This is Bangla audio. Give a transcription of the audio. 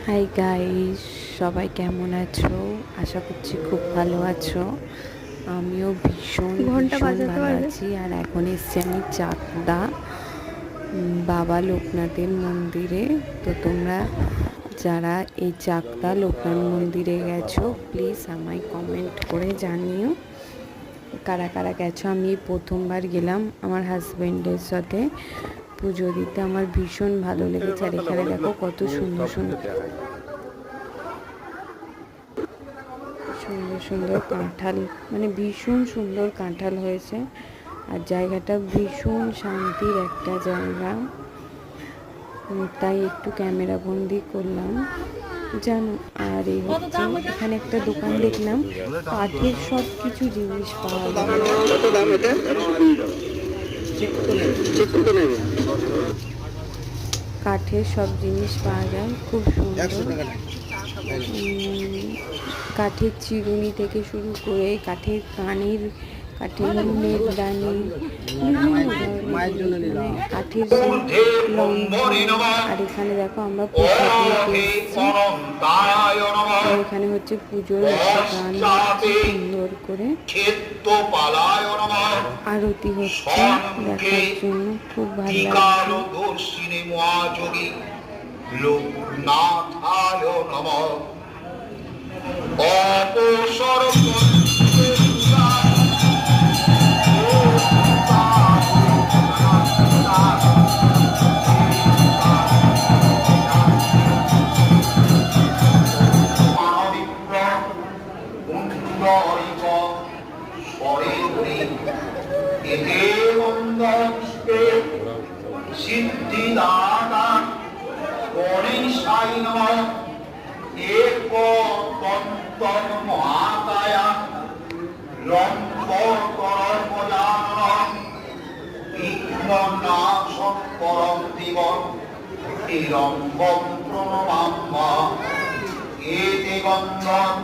হাই গাইস, সবাই কেমন আছো? আশা করছি খুব ভালো আছো। আমিও ভীষণ ভালো আছি। আর এখন এসছি আমি চাকদা বাবা লোকনাথের মন্দিরে। তো তোমরা যারা এই চাকদা লোকনাথ মন্দিরে গেছো, প্লিজ আমায় কমেন্ট করে জানিও কারা কারা গেছো। আমি প্রথমবার গেলাম আমার হাজব্যান্ডের সাথে পুজো দিতে। আমার ভীষণ ভালো লেগেছে। আর এখানে দেখো কত সুন্দর সুন্দর সুন্দর সুন্দর কাঁঠাল, মানে ভীষণ সুন্দর কাঁঠাল হয়েছে। আর জায়গাটা ভীষণ শান্তির একটা জায়গা, তাই একটু ক্যামেরা বন্দি করলাম জানো। আর এই হচ্ছে এখানে একটা দোকান দেখলাম, কাঠের সব কিছু জিনিস পাওয়া যায়। কাঠের সব জিনিস পাওয়া যায়, খুব সুন্দর। কাঠের চিরুনি থেকে শুরু করে কাঠের কানের, কাঠের নেকদানি, বিভিন্ন ধরনের কাঠের লণ্ঠন। আর এখানে দেখো আমরা প্রসাদ নিতে এসেছি। এখানে হচ্ছে পুজোর একটা গান হচ্ছে সুন্দর করে, আরতি হচ্ছে, দেখার জন্য খুব ভালো লাগছে। লোকনাথায় নমঃ। অপসর সিদ্ধিদাতা গণেশায় নমঃ। এক তন্তর মহাকায়া লম্বকরপদানন বিঘ্ননাশং পরম দিব তিরম্বম প্রণমাম্য। এতে গন্ধং